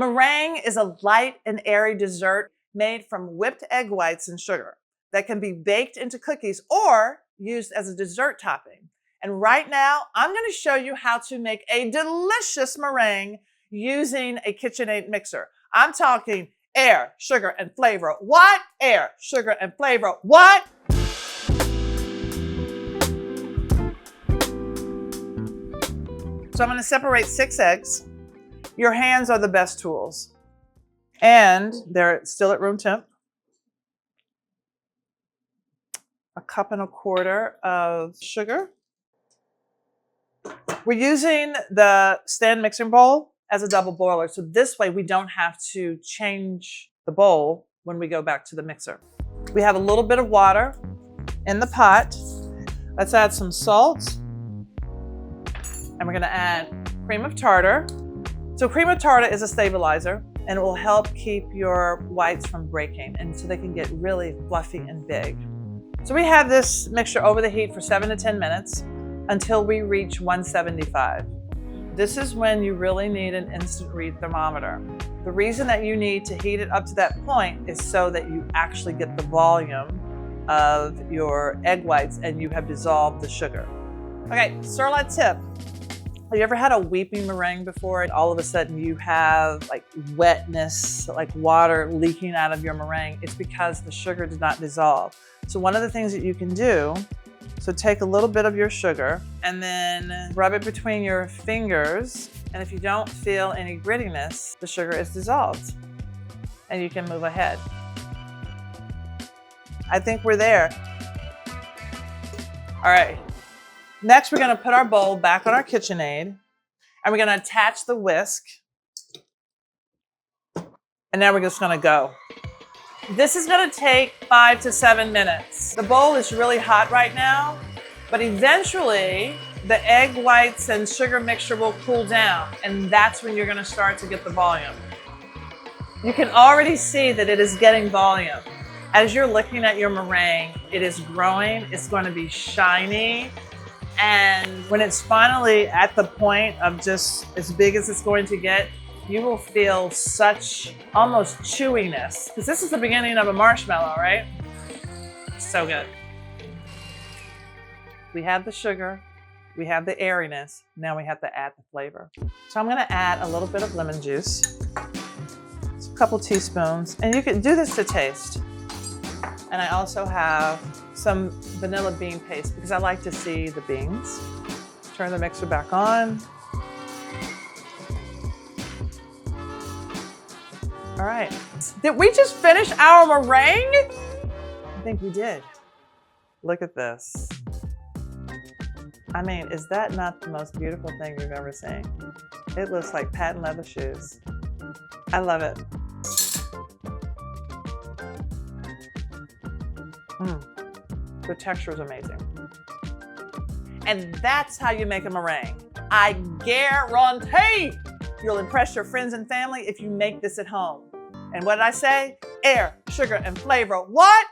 Meringue is a light and airy dessert made from whipped egg whites and sugar that can be baked into cookies or used as a dessert topping. And right now, I'm going to show you how to make a delicious meringue using a KitchenAid mixer. I'm talking air, sugar, and flavor. What? Air, sugar, and flavor. What? So I'm going to separate 6 eggs. Your hands are the best tools. And they're still at room temp. 1.25 cups of sugar. We're using the stand mixing bowl as a double boiler. So this way we don't have to change the bowl when we go back to the mixer. We have a little bit of water in the pot. Let's add some salt. And we're going to add cream of tartar. So cream of tartar is a stabilizer and it will help keep your whites from breaking and so they can get really fluffy and big. So we have this mixture over the heat for 7 to 10 minutes until we reach 175. This is when you really need an instant read thermometer. The reason that you need to heat it up to that point is so that you actually get the volume of your egg whites and you have dissolved the sugar. Okay, sirloin tip. Have you ever had a weeping meringue before and all of a sudden you have like wetness, like water leaking out of your meringue? It's because the sugar did not dissolve. So one of the things that you can do, so take a little bit of your sugar and then rub it between your fingers. And if you don't feel any grittiness, the sugar is dissolved and you can move ahead. I think we're there. All right. Next, we're going to put our bowl back on our KitchenAid and we're going to attach the whisk. And now we're just going to go. This is going to take 5 to 7 minutes. The bowl is really hot right now, but eventually the egg whites and sugar mixture will cool down and that's when you're going to start to get the volume. You can already see that it is getting volume. As you're looking at your meringue, it is growing, it's going to be shiny. And when it's finally at the point of just as big as it's going to get, you will feel such almost chewiness. Because this is the beginning of a marshmallow, right? So good. We have the sugar, we have the airiness, now we have to add the flavor. So I'm gonna add a little bit of lemon juice, it's a couple teaspoons, and you can do this to taste. And I also have some vanilla bean paste because I like to see the beans. Turn the mixer back on. All right. Did we just finish our meringue? I think we did. Look at this. I mean, is that not the most beautiful thing you've ever seen? It looks like patent leather shoes. I love it. The texture is amazing. And that's how you make a meringue. I guarantee you'll impress your friends and family if you make this at home. And what did I say? Air, sugar, and flavor. What?